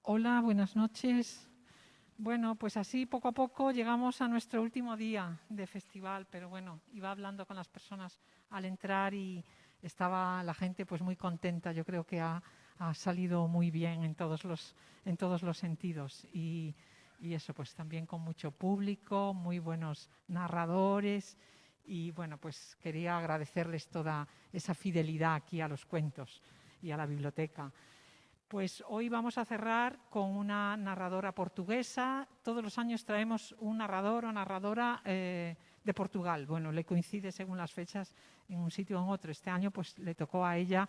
Hola, buenas noches. Bueno, pues así poco a poco llegamos a nuestro último día de festival, pero bueno, iba hablando con las personas al entrar y estaba la gente pues muy contenta. Yo creo que ha salido muy bien en todos los sentidos y eso pues también con mucho público, muy buenos narradores y bueno, pues quería agradecerles toda esa fidelidad aquí a los cuentos y a la biblioteca. Pues hoy vamos a cerrar con una narradora portuguesa. Todos los años traemos un narrador o narradora de Portugal. Bueno, le coincide según las fechas en un sitio o en otro. Este año pues le tocó a ella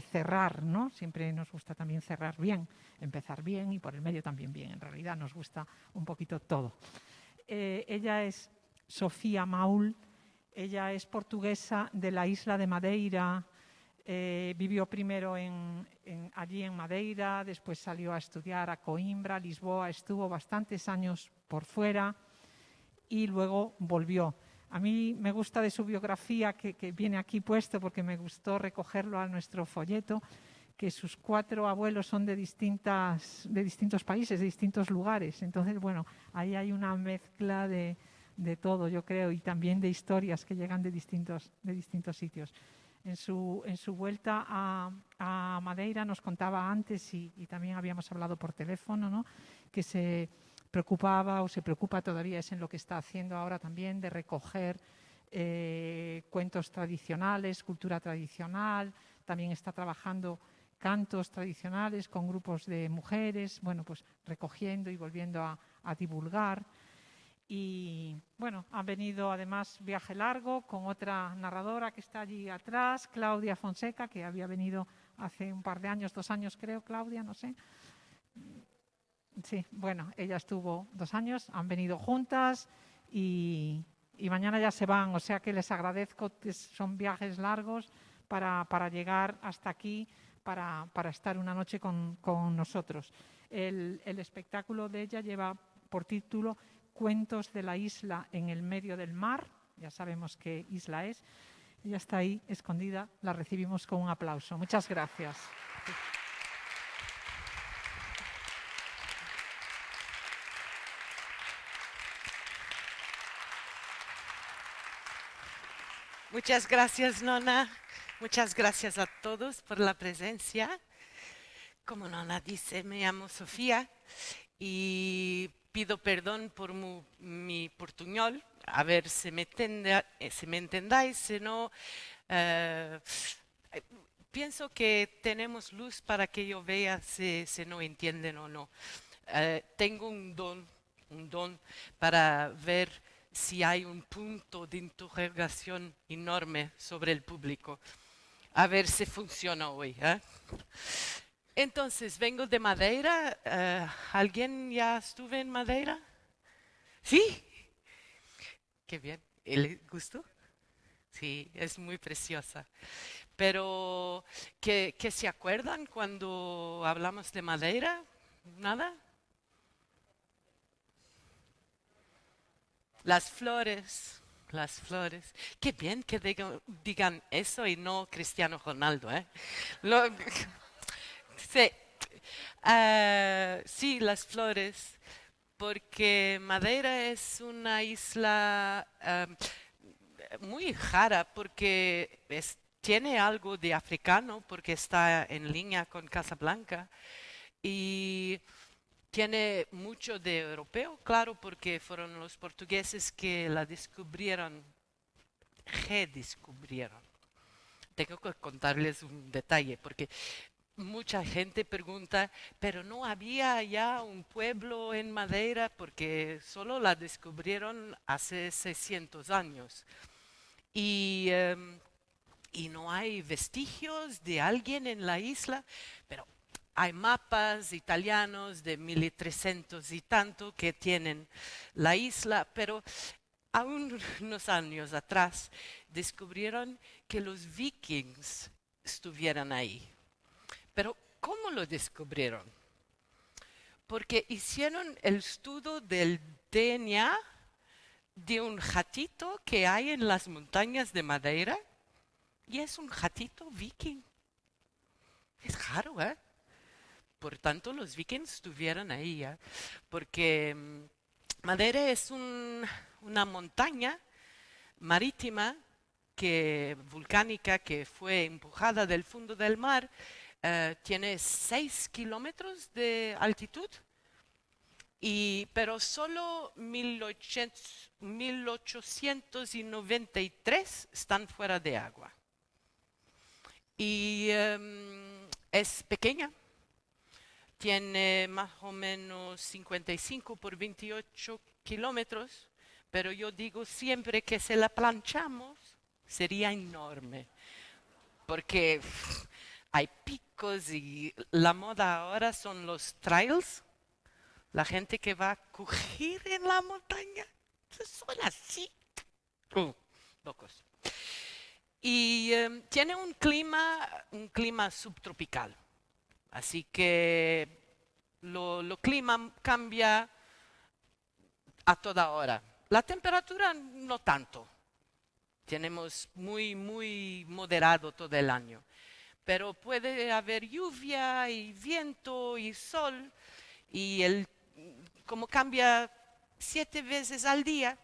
cerrar, ¿no? Siempre nos gusta también cerrar bien, empezar bien y por el medio también bien. En realidad nos gusta un poquito todo. Ella es Sofía Maul. Ella es portuguesa de la isla de Madeira. Vivió primero allí en Madeira, después salió a estudiar a Coimbra, Lisboa, estuvo bastantes años por fuera y luego volvió. A mí me gusta de su biografía, que viene aquí puesto porque me gustó recogerlo a nuestro folleto, que sus 4 abuelos son de distintos países, de distintos lugares. Entonces, bueno, ahí hay una mezcla de todo, yo creo, y también de historias que llegan de distintos sitios. En su vuelta a Madeira nos contaba antes y también habíamos hablado por teléfono, ¿no? Que se preocupaba o se preocupa todavía, es en lo que está haciendo ahora también, de recoger cuentos tradicionales, cultura tradicional. También está trabajando cantos tradicionales con grupos de mujeres, bueno, pues recogiendo y volviendo a divulgar. Y bueno, han venido además viaje largo con otra narradora que está allí atrás, Claudia Fonseca, que había venido hace un par de años, 2 años creo, Claudia, no sé. Sí, bueno, ella estuvo 2 años, han venido juntas y mañana ya se van, o sea que les agradezco, que son viajes largos para llegar hasta aquí, para estar una noche con nosotros. El espectáculo de ella lleva por título Cuentos de la isla en el medio del mar. Ya sabemos qué isla es. Ella está ahí escondida, la recibimos con un aplauso. Muchas gracias. Muchas gracias, Nona. Muchas gracias a todos por la presencia. Como Nona dice, me llamo Sofía y pido perdón por mi portuñol. A ver si me entendáis, si no, eh, pienso que tenemos luz para que yo vea si no entienden o no. Tengo un don para ver si hay un punto de interrogación enorme sobre el público. A ver si funciona hoy. Entonces, vengo de Madeira. ¿Alguien ya estuvo en Madeira? Sí, qué bien. ¿Le gustó? Sí, es muy preciosa. Pero, ¿qué se acuerdan cuando hablamos de Madeira? ¿Nada? Las flores, las flores. Qué bien que digan eso y no Cristiano Ronaldo, ¿eh? Lo- sí, sí, las flores, porque Madeira es una isla muy rara porque tiene algo de africano porque está en línea con Casablanca y tiene mucho de europeo, claro, porque fueron los portugueses que la descubrieron, redescubrieron. Tengo que contarles un detalle, porque mucha gente pregunta, pero no había ya un pueblo en Madeira porque solo la descubrieron hace 600 años. Y, y no hay vestigios de alguien en la isla, pero hay mapas italianos de 1300 y tanto que tienen la isla, pero a unos años atrás descubrieron que los vikings estuvieran ahí. Pero ¿cómo lo descubrieron? Porque hicieron el estudio del DNA de un gatito que hay en las montañas de Madeira y es un gatito viking. Es raro, ¿eh? por tanto los vikings estuvieron ahí ya, porque Madeira es una montaña marítima volcánica que fue empujada del fondo del mar, tiene 6 kilómetros de altitud, pero solo 1893 están fuera de agua. Y es pequeña, tiene más o menos 55 por 28 kilómetros, pero yo digo siempre que si la planchamos sería enorme, porque hay picos y la moda ahora son los trails, la gente que va a coger en la montaña, son así, locos. Y tiene un clima subtropical, así que lo clima cambia a toda hora. La temperatura no tanto, tenemos muy moderado todo el año, pero puede haber lluvia y viento y sol, y como cambia 7 veces al día,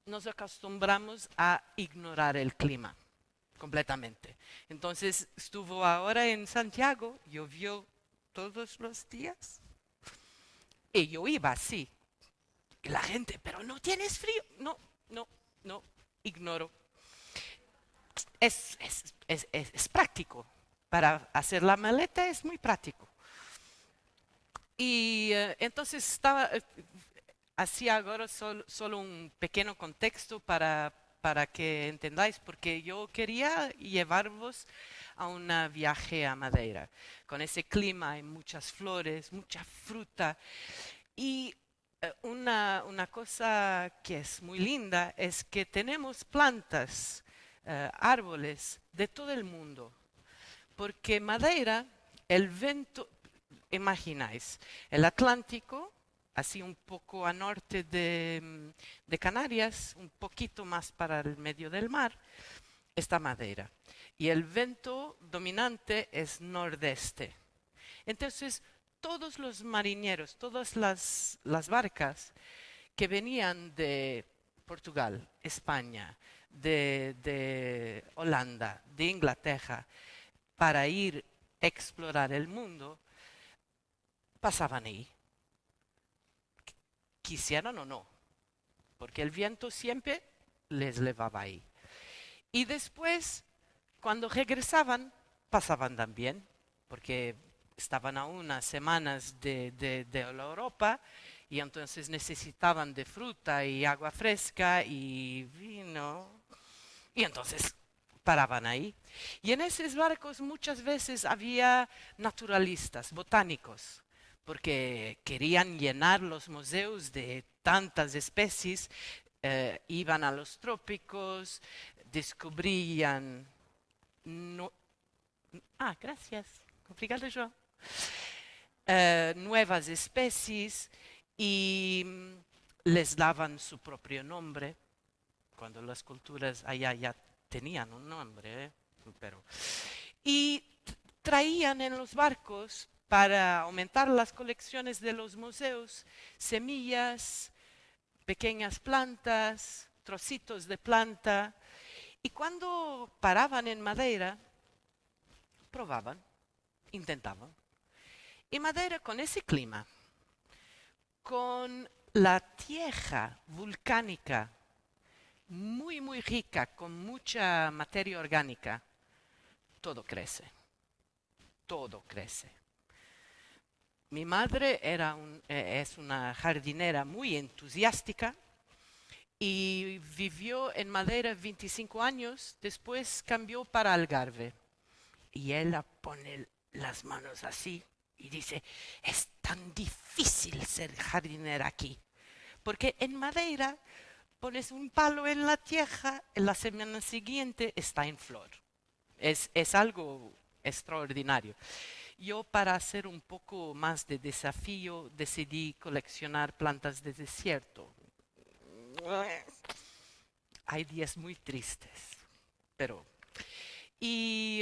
nos acostumbramos a ignorar el clima completamente. Entonces estuvo ahora en Santiago, llovió todos los días, y yo iba así. Y la gente, pero no tienes frío. No, ignoro. Es práctico. Para hacer la maleta es muy práctico. Y entonces estaba, así ahora solo un pequeño contexto para que entendáis, porque yo quería llevaros a un viaje a Madeira. Con ese clima hay muchas flores, mucha fruta. Y una cosa que es muy linda es que tenemos plantas, árboles de todo el mundo. Porque Madeira, el viento, imagináis, el Atlántico, así un poco a norte de Canarias, un poquito más para el medio del mar, está Madeira. Y el viento dominante es nordeste. Entonces, todos los marineros, todas las barcas que venían de Portugal, España, de Holanda, de Inglaterra, para ir a explorar el mundo, pasaban ahí. Quisieran o no, porque el viento siempre les llevaba ahí. Y después, cuando regresaban, pasaban también, porque estaban a unas semanas de la Europa y entonces necesitaban de fruta y agua fresca y vino. Y entonces paraban ahí. Y en esos barcos muchas veces había naturalistas, botánicos, porque querían llenar los museos de tantas especies, iban a los trópicos, descubrían... No, gracias. Obrigada, João. Nuevas especies y les daban su propio nombre, cuando las culturas allá ya tenían un nombre, pero... Y traían en los barcos, para aumentar las colecciones de los museos, semillas, pequeñas plantas, trocitos de planta, y cuando paraban en Madeira, probaban, intentaban. Y Madeira, con ese clima, con la tierra volcánica muy rica, con mucha materia orgánica, todo crece. Todo crece. Mi madre es una jardinera muy entusiástica y vivió en Madeira 25 años, después cambió para Algarve. Y ella pone las manos así y dice, es tan difícil ser jardinera aquí, porque en Madeira pones un palo en la tierra, en la semana siguiente está en flor. Es algo extraordinario. Yo, para hacer un poco más de desafío, decidí coleccionar plantas de desierto. Hay días muy tristes, pero... Y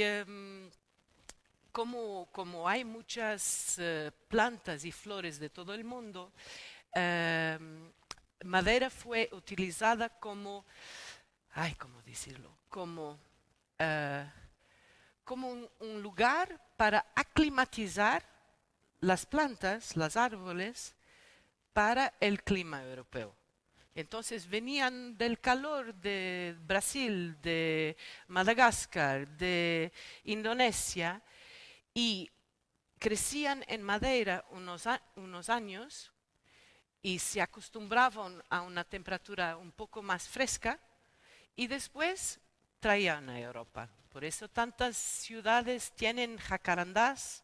como hay muchas plantas y flores de todo el mundo, eh, madera fue utilizada como, ay, ¿cómo decirlo? Eh, como un lugar para aclimatizar las plantas, los árboles, para el clima europeo. Entonces venían del calor de Brasil, de Madagascar, de Indonesia y crecían en madera unos años y se acostumbraban a una temperatura un poco más fresca y después traían a Europa. Por eso tantas ciudades tienen jacarandás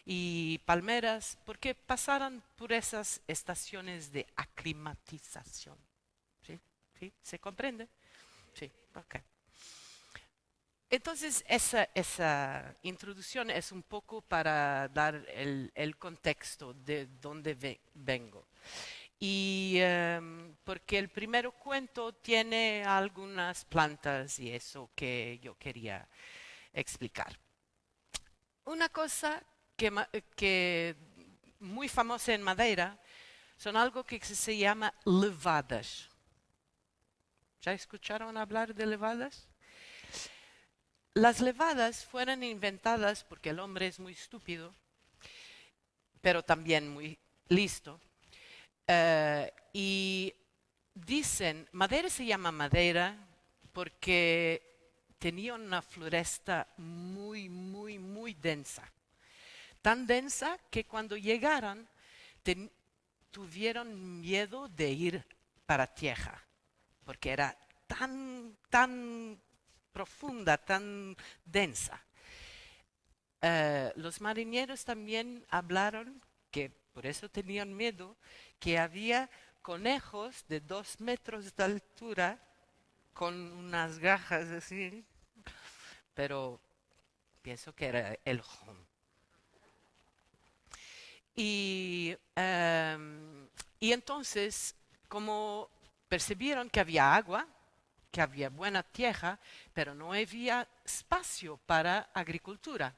y palmeras, porque pasaron por esas estaciones de aclimatización. ¿Sí? ¿Sí? ¿Se comprende? Sí, ok. Entonces, esa introducción es un poco para dar el contexto de dónde vengo. Y porque el primer cuento tiene algunas plantas y eso que yo quería explicar. Una cosa que muy famosa en Madeira son algo que se llama levadas. ¿Ya escucharon hablar de levadas? Las levadas fueron inventadas porque el hombre es muy estúpido, pero también muy listo. Y dicen, Madeira se llama Madeira porque tenía una floresta muy, muy, muy densa. Tan densa que cuando llegaron tuvieron miedo de ir para tierra, porque era tan profunda, tan densa. Los marineros también hablaron, que por eso tenían miedo, que había conejos de 2 metros de altura con unas gajas así, pero pienso que era el home. Y entonces, como percibieron que había agua, que había buena tierra, pero no había espacio para agricultura.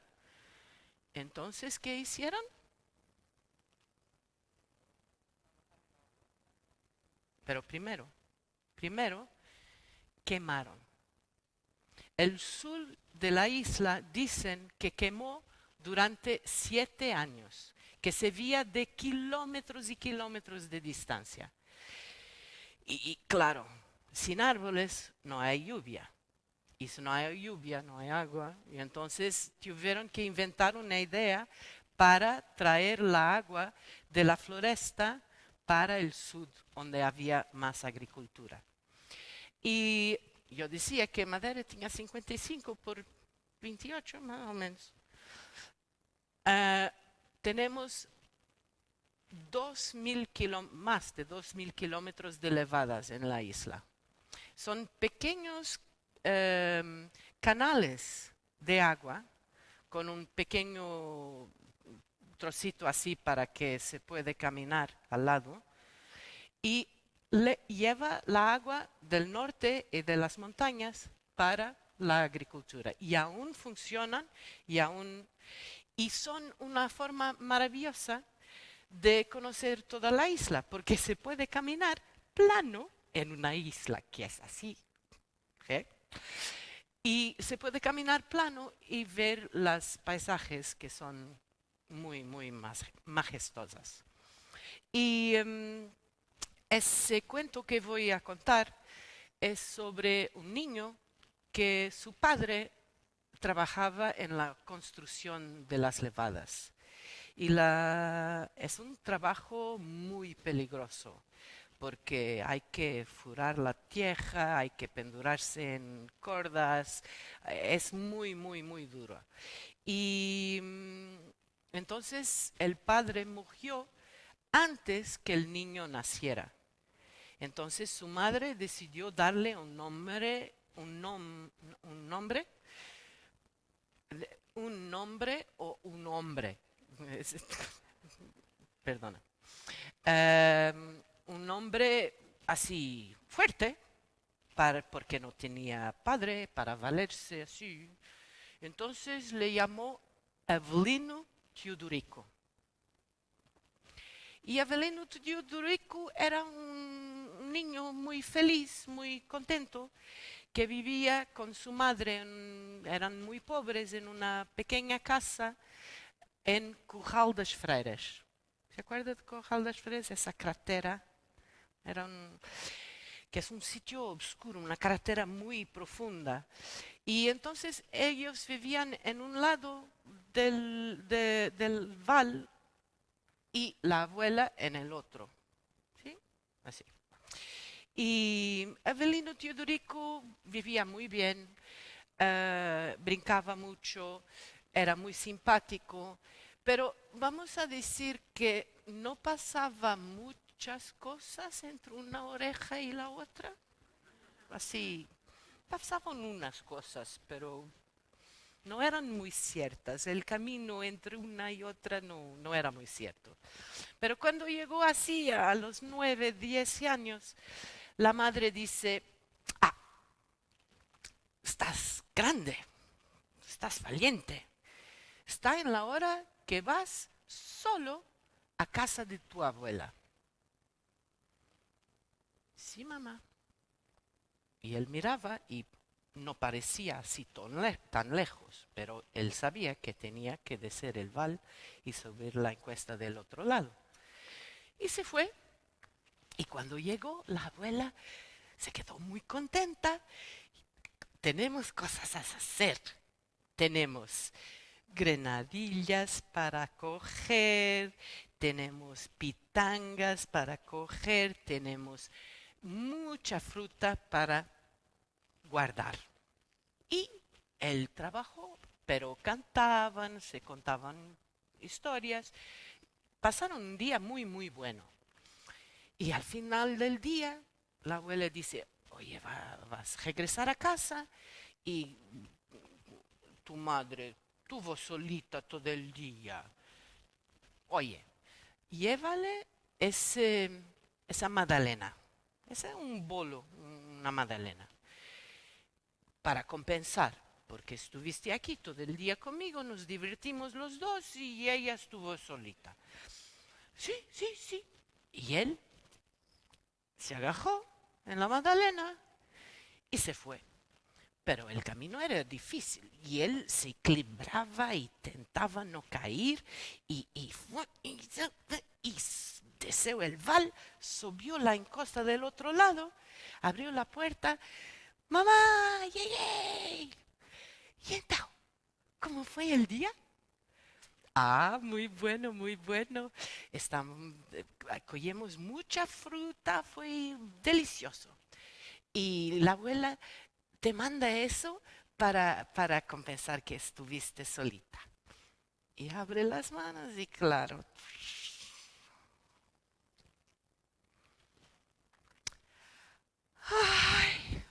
Entonces, ¿qué hicieron? Pero primero quemaron. El sur de la isla dicen que quemó durante 7 años, que se veía de kilómetros y kilómetros de distancia. Y claro, sin árboles no hay lluvia. Y si no hay lluvia, no hay agua. Y entonces tuvieron que inventar una idea para traer la agua de la floresta para el sur, donde había más agricultura. Y yo decía que Madeira tenía 55 por 28, más o menos. Tenemos más de 2.000 kilómetros de elevadas en la isla. Son pequeños canales de agua con un pequeño trocito así para que se puede caminar al lado y lleva la agua del norte y de las montañas para la agricultura y aún funcionan y son una forma maravillosa de conocer toda la isla porque se puede caminar plano en una isla que es así. ¿Eh? Y se puede caminar plano y ver los paisajes que son muy, muy majestuosas. Y ese cuento que voy a contar es sobre un niño que su padre trabajaba en la construcción de las levadas. Y es un trabajo muy peligroso porque hay que furar la tierra, hay que pendurarse en cordas, es muy, muy, muy duro. Y entonces el padre murió antes que el niño naciera. Entonces su madre decidió darle un nombre, o un hombre. Perdona. Un nombre así fuerte, porque no tenía padre para valerse así. Entonces le llamó Avelino Teodorico. Y Avelino Teodorico era un niño muy feliz, muy contento, que vivía con su madre, eran muy pobres, en una pequeña casa en Curral das Freiras. ¿Se acuerda de Curral das Freiras? Esa cratera, era que es un sitio oscuro, una carretera muy profunda. Y entonces ellos vivían en un lado del val y la abuela en el otro. ¿Sí? Así. Y Avelino Teodorico vivía muy bien, brincaba mucho, era muy simpático, pero vamos a decir que no pasaba muchas cosas entre una oreja y la otra. Así, pasaban unas cosas, pero no eran muy ciertas. El camino entre una y otra no era muy cierto. Pero cuando llegó así a los 9, 10 años, la madre dice, ah, estás grande, estás valiente. Está en la hora que vas solo a casa de tu abuela. Sí, mamá. Y él miraba y no parecía así tan lejos, pero él sabía que tenía que descer el val y subir la encuesta del otro lado. Y se fue. Y cuando llegó, la abuela se quedó muy contenta. Tenemos cosas a hacer. Tenemos grenadillas para coger, tenemos pitangas para coger, tenemos mucha fruta para guardar. Y él trabajó, pero cantaban, se contaban historias, pasaron un día muy, muy bueno. Y al final del día, la abuela dice, oye, vas a regresar a casa y tu madre estuvo solita todo el día. Oye, llévale esa magdalena. Ese es un bolo, una magdalena. Para compensar, porque estuviste aquí todo el día conmigo, nos divertimos los dos y ella estuvo solita. Sí, sí, sí. Y él se agachó en la magdalena y se fue. Pero el camino era difícil y él se equilibraba y tentaba no caer y deseó el val, subió la encosta del otro lado, abrió la puerta, mamá, llegué. Y entonces, ¿cómo fue el día? Ah, muy bueno, muy bueno. Cogimos mucha fruta, fue delicioso. Y la abuela te manda eso para compensar que estuviste solita. Y abre las manos y claro. Ay,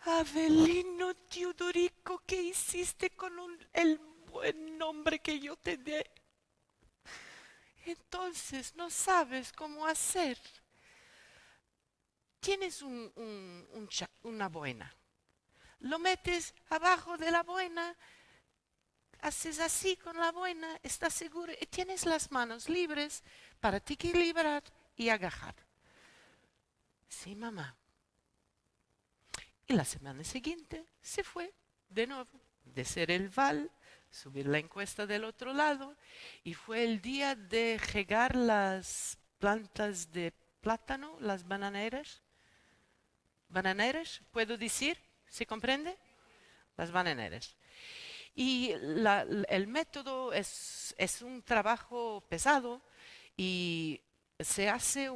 Avelino Teodorico, ¿qué hiciste con el buen nombre que yo te di? Entonces no sabes cómo hacer. Tienes una boina. Lo metes abajo de la boina, haces así con la boina, estás seguro y tienes las manos libres para te equilibrar y agajar. Sí, mamá. Y la semana siguiente se fue de nuevo, descer el val, subir la encuesta del otro lado, y fue el día de regar las plantas de plátano, las bananeras. ¿Bananeras? ¿Puedo decir? ¿Se comprende? Las bananeras. Y el método es un trabajo pesado y se hace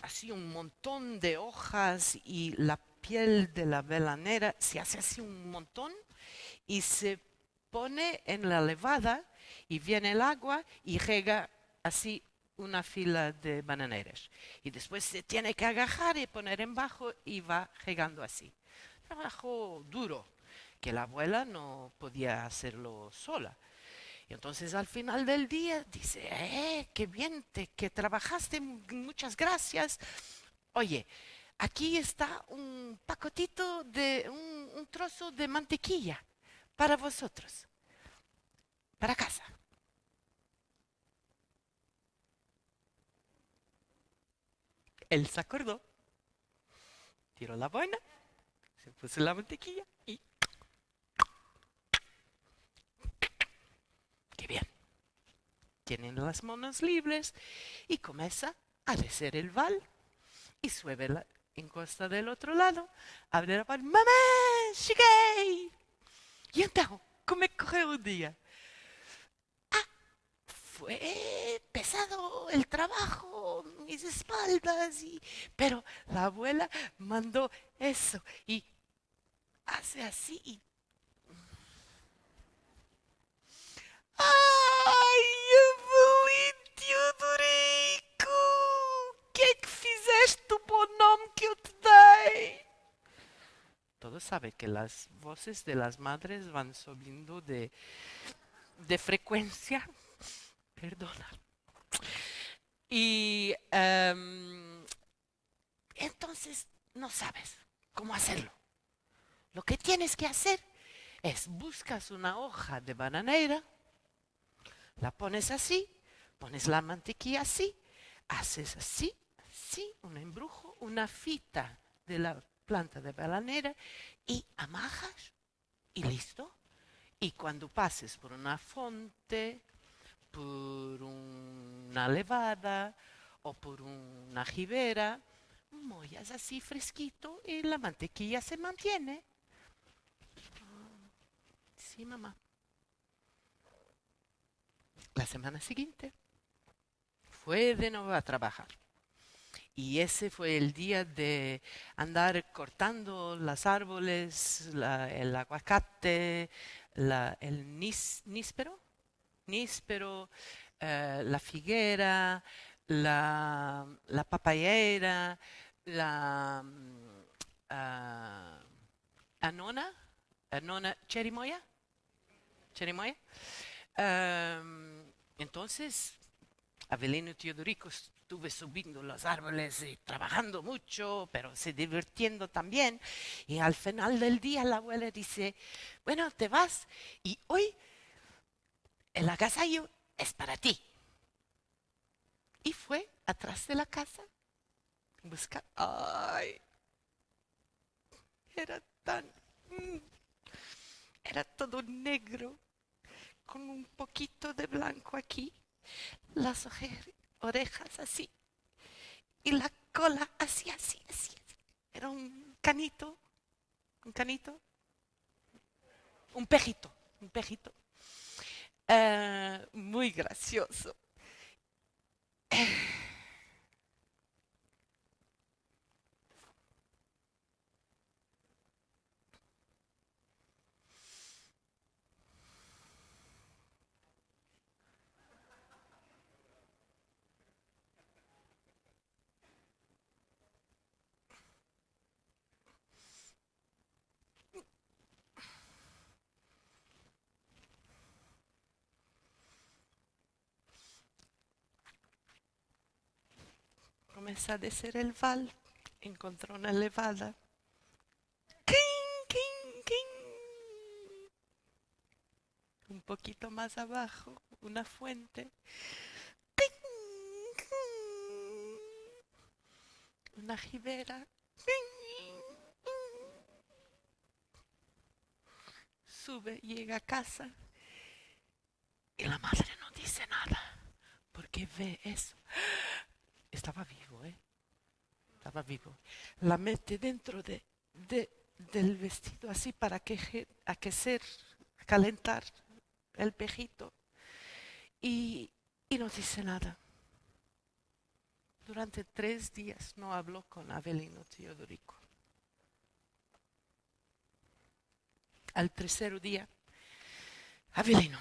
así un montón de hojas y la piel de la bananera se hace así un montón y se pone en la levada y viene el agua y rega así una fila de bananeras. Y después se tiene que agajar y poner en bajo y va regando así. Trabajo duro, que la abuela no podía hacerlo sola. Y entonces al final del día dice, qué bien, que trabajaste, muchas gracias. Oye, aquí está un pacotito de un trozo de mantequilla para vosotros. para casa. Él se acordó, tiró la boina, se puso la mantequilla y qué bien. Tienen las manos libres y comienza a descer el val y sube la encosta del otro lado, abre la val, ¡mamá! ¡Llegué! Y entonces, ¿cómo coge un día? Fue pesado el trabajo, mis espaldas, pero la abuela mandó eso y hace así y... Ai, Evelyn Teodorico! Que é que fizeste do bom nome que eu te dei? Todos saben que las voces de las madres van subiendo de frecuencia. Perdona. Y entonces no sabes cómo hacerlo. Lo que tienes que hacer es buscas una hoja de bananera, la pones así, pones la mantequilla así, haces así, así, un embrujo, una fita de la planta de bananera y amajas y listo. Y cuando pases por una fuente, por una levada o por una jibera, mollas así fresquito y la mantequilla se mantiene. Sí, mamá. La semana siguiente fue de nuevo a trabajar. Y ese fue el día de andar cortando los árboles, el aguacate, el níspero, la figuera, la papayera, la anona, cherimoya. Entonces, Avelino y Teodorico estuve subiendo los árboles y trabajando mucho, pero se divirtiendo también. Y al final del día la abuela dice, bueno, te vas y hoy el agasallo es para ti. Y fue atrás de la casa a buscar. ¡Ay! Era tan... Era todo negro, con un poquito de blanco aquí, las orejas así, y la cola así, así, así. Era un canito, un canito, un pejito. Muy gracioso. Comenzó a descer el val, encontró una levada. ¡King, king, king! Un poquito más abajo, una fuente. ¡Ting, king! Una jibera. Sube, llega a casa y la madre no dice nada porque ve eso. Estaba vivo, ¿eh? Estaba vivo. La mete dentro del vestido así para aquecer, calentar el pejito y no dice nada. Durante 3 días no habló con Avelino Teodorico. Al tercer día, Avelino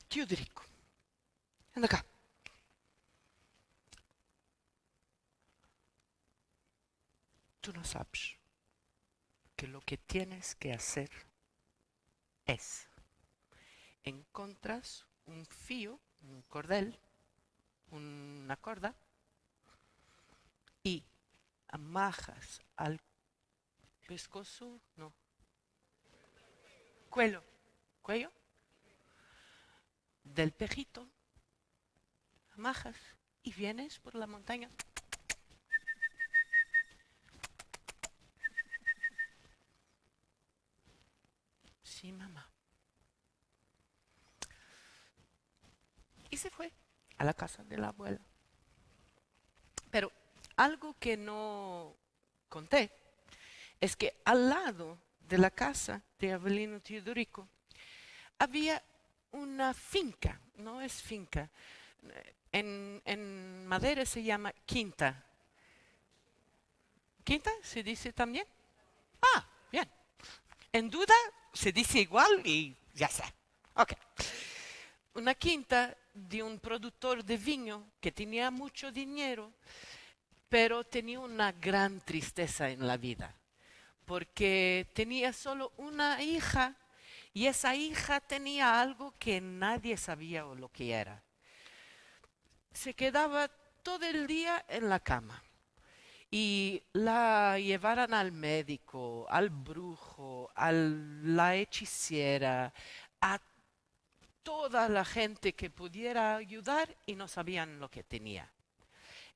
Teodorico, anda acá. Tú no sabes que lo que tienes que hacer es encontras un fío, un cordel, una corda y amarras al pescozo, no, cuello, del perrito, majas, y vienes por la montaña. Sí, mamá. Y se fue a la casa de la abuela. Pero algo que no conté es que al lado de la casa de Avelino Teodorico había una finca, no es finca, en Madera se llama quinta. ¿Quinta se dice también? Ah, bien. En duda se dice igual y ya está. Ok. Una quinta de un productor de vino que tenía mucho dinero, pero tenía una gran tristeza en la vida, porque tenía solo una hija y esa hija tenía algo que nadie sabía lo que era. Se quedaba todo el día en la cama y la llevaran al médico, al brujo, a la hechicera, a toda la gente que pudiera ayudar y no sabían lo que tenía.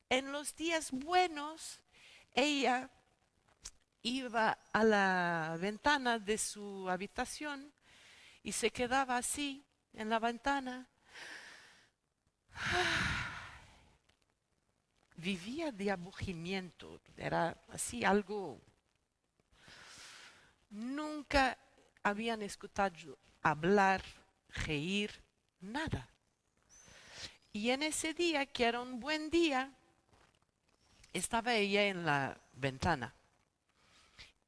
En los días buenos, ella iba a la ventana de su habitación y se quedaba así en la ventana. Vivía de aburrimiento, era así algo. Nunca habían escuchado hablar, reír, nada. Y en ese día, que era un buen día, estaba ella en la ventana.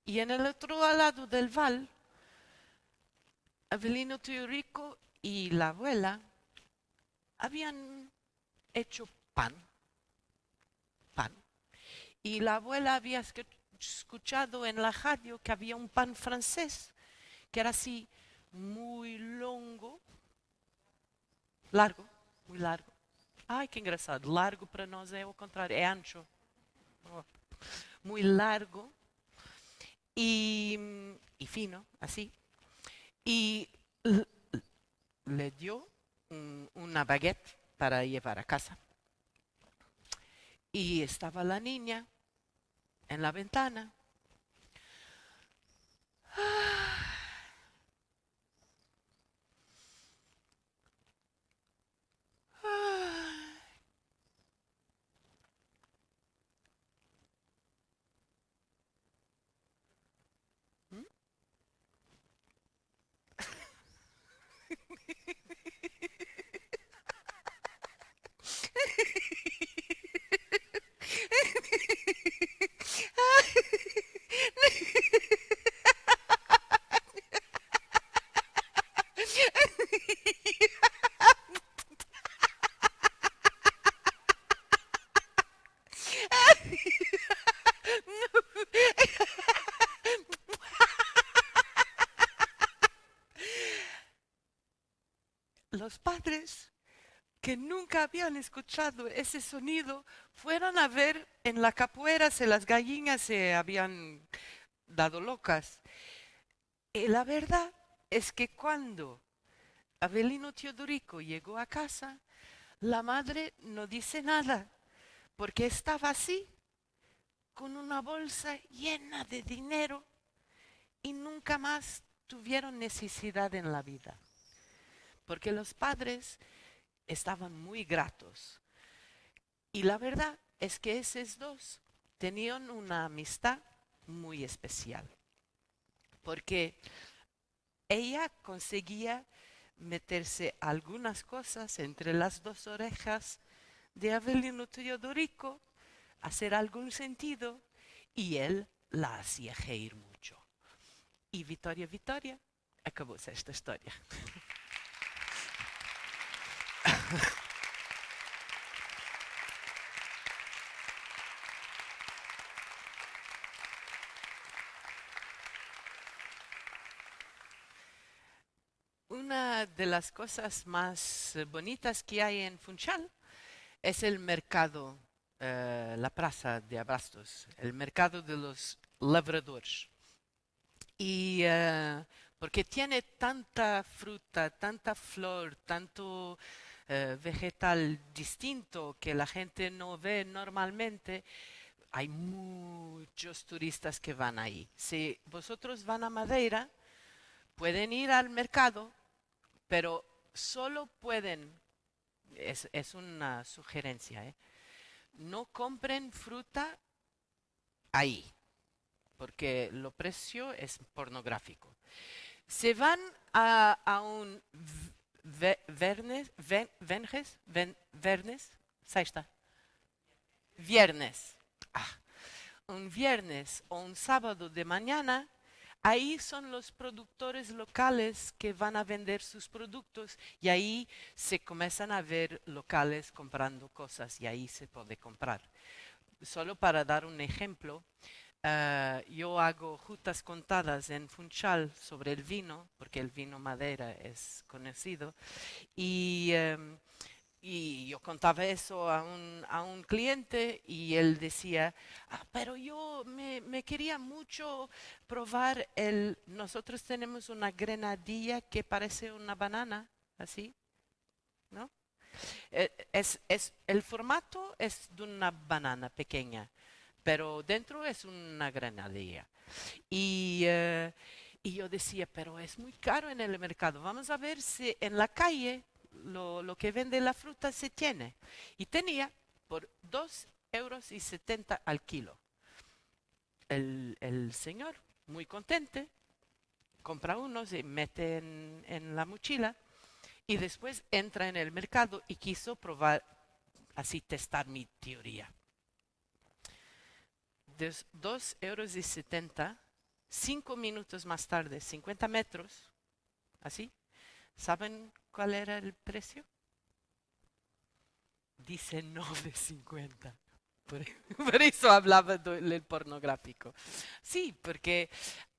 Y en el otro lado del val, Avelino Teodorico y la abuela habían hecho pan. Y la abuela había escuchado en la radio que había un pan francés, que era así muy largo, muy largo. Ai, que engraçado. Largo para nós é o contrário, é ancho. Oh. Muy largo y fino, así. Y le dio una baguette para llevar a casa. Y estaba la niña en la ventana. ¿Mm? Los padres que nunca habían escuchado ese sonido fueron a ver en la capuera si las gallinas se habían dado locas. Y la verdad es que cuando Avelino Teodorico llegó a casa, la madre no dice nada, porque estaba así, con una bolsa llena de dinero y nunca más tuvieron necesidad en la vida. Porque los padres estaban muy gratos. Y la verdad es que esos dos tenían una amistad muy especial. Porque ella conseguía meterse algunas cosas entre las dos orejas de Avelino Teodorico, hacer algún sentido, y él la hacía reír mucho. Y Victoria, Victoria, acabóse esta historia. Una de las cosas más bonitas que hay en Funchal es el mercado, la plaza de abastos, el mercado de los labradores. Y porque tiene tanta fruta, tanta flor, tanto vegetal distinto que la gente no ve normalmente. Hay muchos turistas que van ahí. Si vosotros van a Madeira, pueden ir al mercado, pero solo pueden, es una sugerencia, ¿eh? No compren fruta ahí, porque lo precio es pornográfico. Se van a un vernes, sexta, viernes. Ah, un viernes o un sábado de mañana, ahí son los productores locales que van a vender sus productos y ahí se comienzan a ver locales comprando cosas y ahí se puede comprar. Solo para dar un ejemplo, yo hago jutas contadas en Funchal sobre el vino, porque el vino Madeira es conocido, y, y yo contaba eso a un cliente y él decía, pero yo me quería mucho probar nosotros tenemos una grenadilla que parece una banana, así, ¿no? El formato es de una banana pequeña, pero dentro es una granadilla. Y, y yo decía, pero es muy caro en el mercado. Vamos a ver si en la calle lo que vende la fruta se tiene. Y tenía por 2,70 € al kilo. El señor, muy contente, compra uno, se mete en la mochila y después entra en el mercado y quiso probar, así testar mi teoría. De 2,70 €, 5 minutos más tarde, 50 metros, así, ¿saben cuál era el precio? 19,50. Por, por eso hablaba del pornográfico. Sí, porque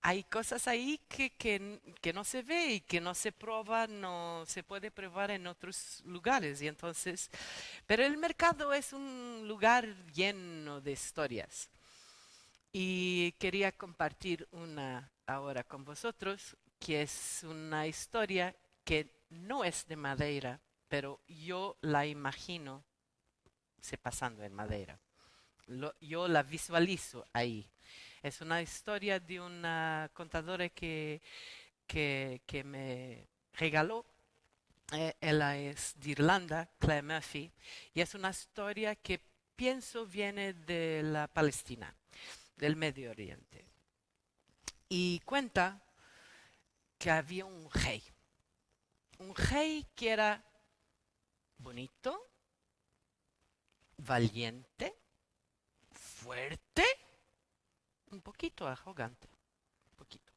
hay cosas ahí que no se ve y que no se prueba, no se puede probar en otros lugares. Y entonces, pero el mercado es un lugar lleno de historias. Y quería compartir una ahora con vosotros, que es una historia que no es de Madeira, pero yo la imagino se pasando en Madeira. Yo la visualizo ahí. Es una historia de una contadora que me regaló. Ella es de Irlanda, Claire Murphy, y es una historia que pienso viene de la Palestina, del Medio Oriente. Y cuenta que había un rey que era bonito, valiente, fuerte, un poquito arrogante, un poquito.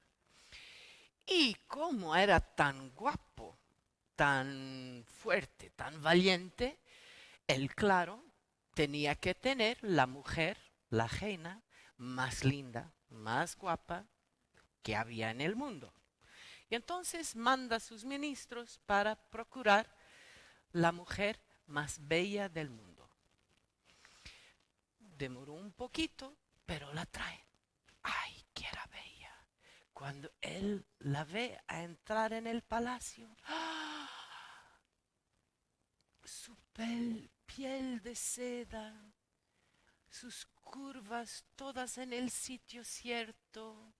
Y como era tan guapo, tan fuerte, tan valiente, él, claro, tenía que tener la mujer, la reina, más linda, más guapa que había en el mundo. Y entonces manda a sus ministros para procurar la mujer más bella del mundo. Demoró un poquito, pero la trae. ¡Ay, que era bella! Cuando él la ve a entrar en el palacio, ¡ah! Su piel de seda, sus curvas todas en el sitio cierto.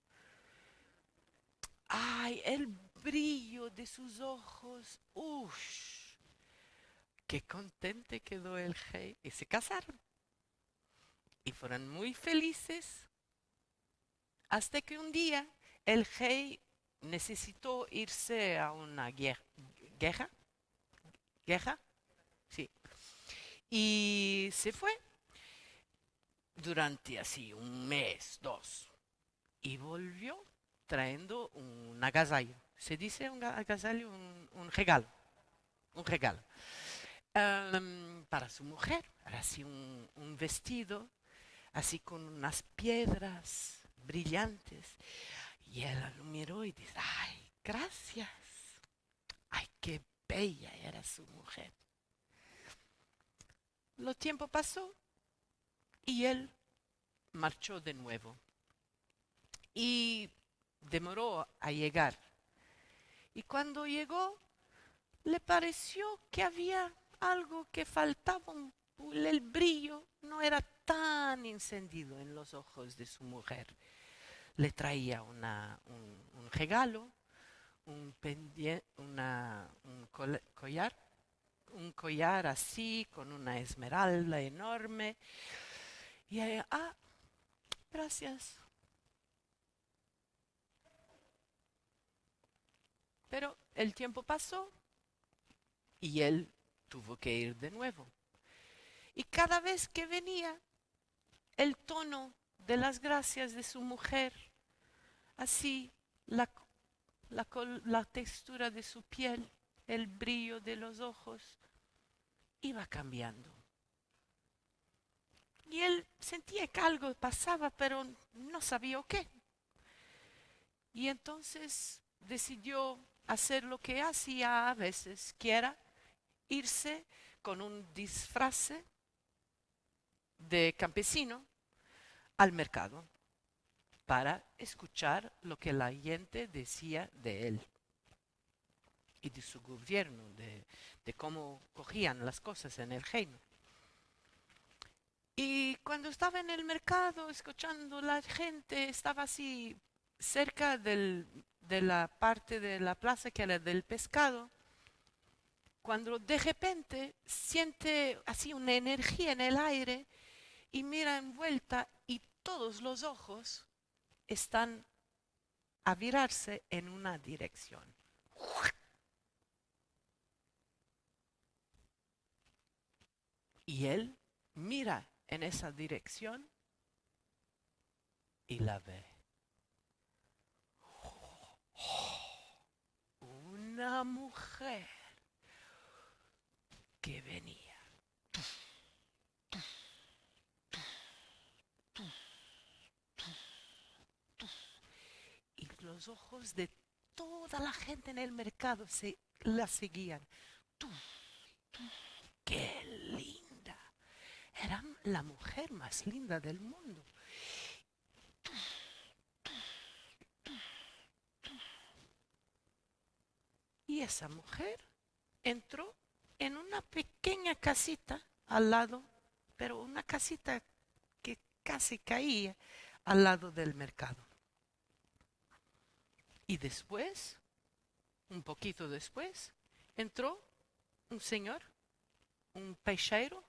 ¡Ay, el brillo de sus ojos! ¡Ush! ¡Qué contente quedó el rey! Y se casaron. Y fueron muy felices hasta que un día el rey necesitó irse a una guerra. ¿Guerra? Sí. Y se fue durante así un mes, dos. Y volvió trayendo un agasallo. Se dice un agasallo, un regalo. Un regalo. Para su mujer. Era así un vestido, así con unas piedras brillantes. Y él lo miró y dice, ay, gracias. Ay, qué bella era su mujer. Lo tiempo pasó y él marchó de nuevo. Y demoró a llegar. Y cuando llegó, le pareció que había algo que faltaba, el brillo no era tan encendido en los ojos de su mujer. Le traía un regalo, collar, un collar así, con una esmeralda enorme. Y ella, gracias. Pero el tiempo pasó y él tuvo que ir de nuevo. Y cada vez que venía, el tono de las gracias de su mujer, así la textura de su piel, el brillo de los ojos, iba cambiando. Y él sentía que algo pasaba, pero no sabía qué. Y entonces decidió hacer lo que hacía a veces, que era irse con un disfraz de campesino al mercado para escuchar lo que la gente decía de él y de su gobierno, de cómo cogían las cosas en el reino. Y cuando estaba en el mercado escuchando la gente, estaba así cerca de la parte de la plaza que era del pescado, cuando de repente siente así una energía en el aire y mira en vuelta y todos los ojos están a virarse en una dirección. Y él mira en esa dirección y la ve. Una mujer que venía. Y los ojos de toda la gente en el mercado la seguían. ¡Qué linda! Era la mujer más linda del mundo. Y esa mujer entró en una pequeña casita al lado, pero una casita que casi caía al lado del mercado. Y después, un poquito después, entró un señor, un peixeiro.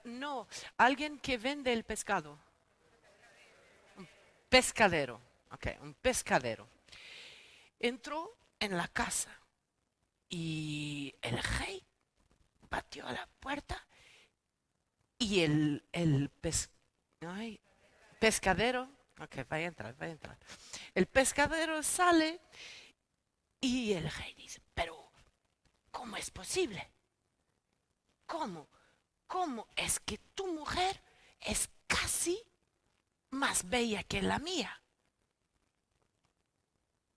No, alguien que vende el pescado. Un pescadero. Ok, un pescadero. Entró en la casa y el rey batió a la puerta y pescadero, ok, va a entrar. El pescadero sale y el rey dice, pero ¿cómo es posible? ¿Cómo? ¿Cómo es que tu mujer es casi más bella que la mía?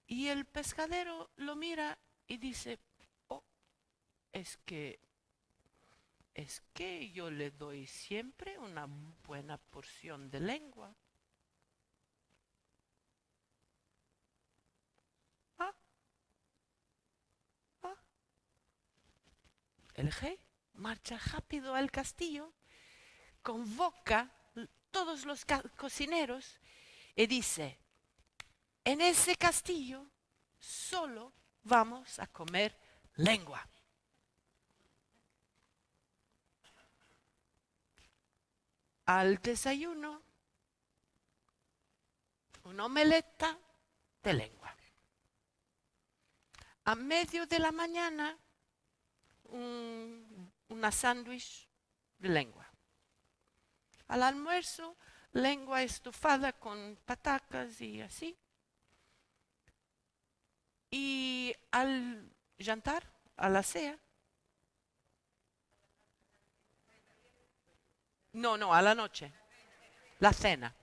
Y el pescadero lo mira y dice, oh, es que yo le doy siempre una buena porción de lengua. Ah, ah. El rey marcha rápido al castillo, convoca todos los cocineros y dice, en ese castillo solo vamos a comer lengua. Al desayuno, una omeleta de lengua. A medio de la mañana, una sándwich de lengua. Al almuerzo, lengua estufada con patacas y así. Y al jantar, a la cena. No, a la noche. La cena.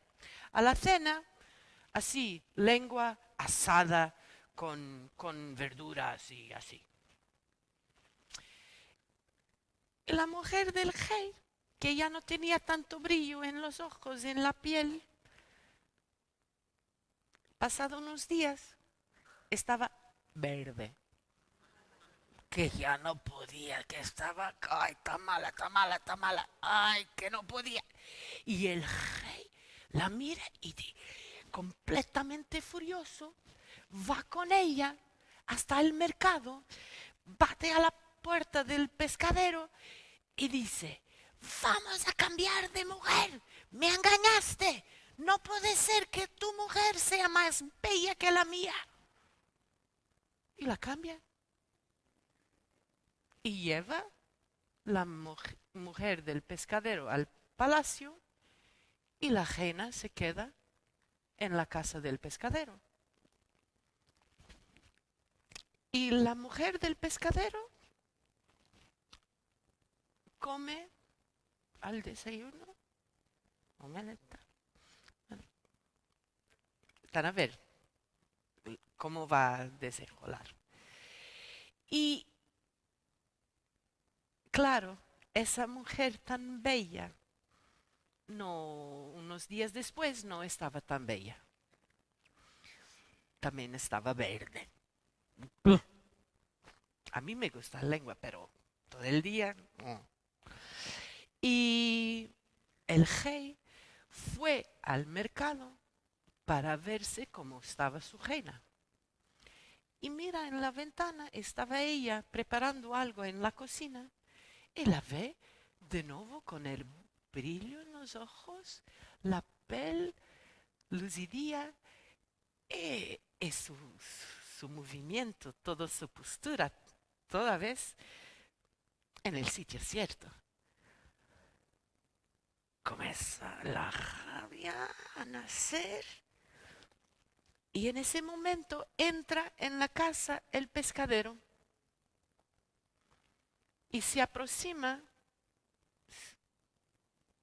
A la cena, así, lengua asada con verduras y así. Y la mujer del rey, que ya no tenía tanto brillo en los ojos, en la piel, Pasado unos días, estaba verde. Que ya no podía, que estaba, ay, está mala, está mala, está mala, ay, que no podía. Y el rey la mira y completamente furioso, va con ella hasta el mercado, bate a la puerta del pescadero y dice, vamos a cambiar de mujer, me engañaste, no puede ser que tu mujer sea más bella que la mía. Y la cambia. Y lleva la mujer del pescadero al palacio y la reina se queda en la casa del pescadero. Y la mujer del pescadero come al desayuno. Están a ver cómo va a desenrolar. Y claro, esa mujer tan bella, no, unos días después no estaba tan bella. También estaba verde. A mí me gusta la lengua, pero todo el día no. Y el rey fue al mercado para verse cómo estaba su reina. Y mira, en la ventana estaba ella preparando algo en la cocina y la ve de nuevo con el brillo en los ojos, la piel lucidía y su movimiento, toda su postura, toda vez en el sitio cierto. Comienza la rabia a nacer. Y en ese momento entra en la casa el pescadero y se aproxima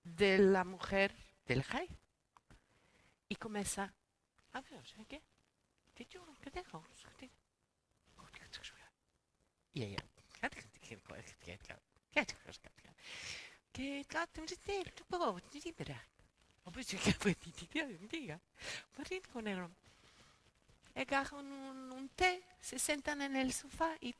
de la mujer del rey. Y comienza a ver, ¿qué? Y ella, agarran un té, se sentan en el sofá y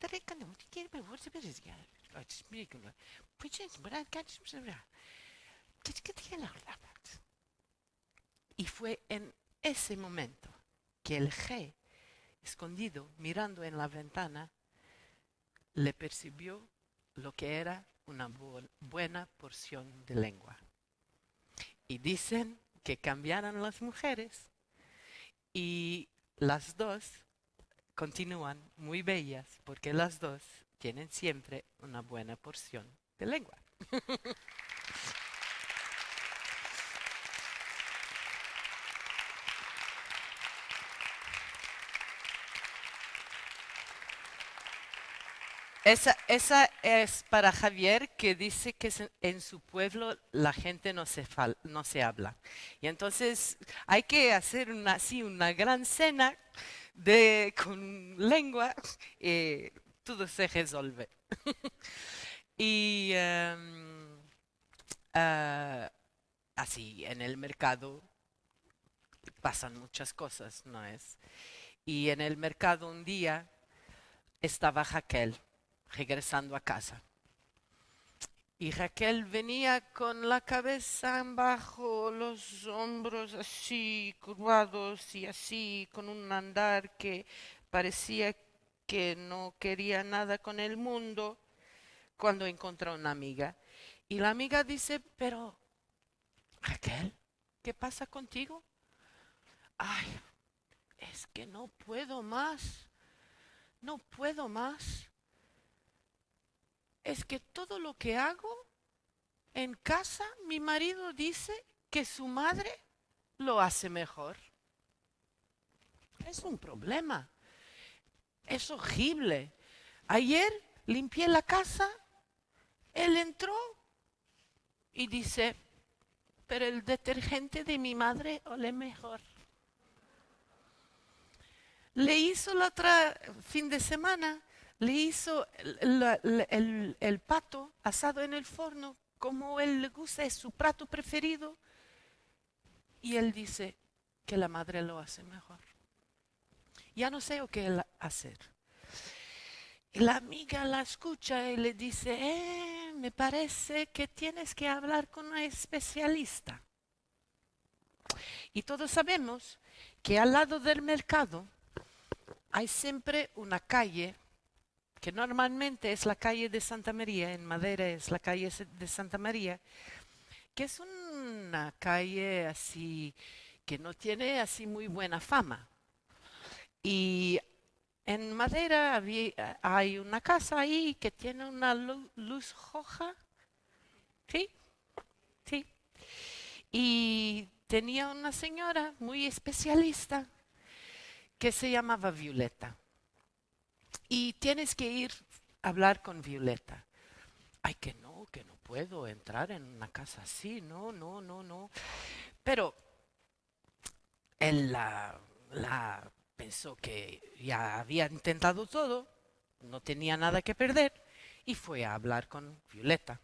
y fue en ese momento que el rey, escondido, mirando en la ventana, le percibió lo que era una buena porción de lengua. Y dicen que cambiaron las mujeres y las dos continúan muy bellas porque las dos tienen siempre una buena porción de lengua. Esa es para Javier, que dice que en su pueblo la gente no se habla. Y entonces hay que hacer una gran cena con lengua y todo se resuelve. Y así en el mercado pasan muchas cosas, ¿no es? Y en el mercado un día estaba Raquel regresando a casa. Y Raquel venía con la cabeza abajo, los hombros así curvados y así, con un andar que parecía que no quería nada con el mundo, cuando encontró una amiga. Y la amiga dice, pero Raquel, ¿qué pasa contigo? Ay, es que no puedo más, no puedo más. Es que todo lo que hago en casa, mi marido dice que su madre lo hace mejor. Es un problema. Es horrible. Ayer limpié la casa, él entró y dice, pero el detergente de mi madre ole mejor. Le hizo el otro fin de semana, le hizo el pato asado en el forno, como él le gusta, es su plato preferido. Y él dice que la madre lo hace mejor. ya no sé qué hacer. Y la amiga la escucha y le dice, me parece que tienes que hablar con una especialista. Y todos sabemos que al lado del mercado hay siempre una calle, que normalmente es la calle de Santa María, en Madera es la calle de Santa María, que es una calle así que no tiene así muy buena fama. Y en Madera hay una casa ahí que tiene una luz roja, ¿sí? Sí. Y tenía una señora muy especialista que se llamaba Violeta. Y tienes que ir a hablar con Violeta. Ay, que no puedo entrar en una casa así, no, no, no, no. Pero él la pensó que ya había intentado todo, no tenía nada que perder y fue a hablar con Violeta.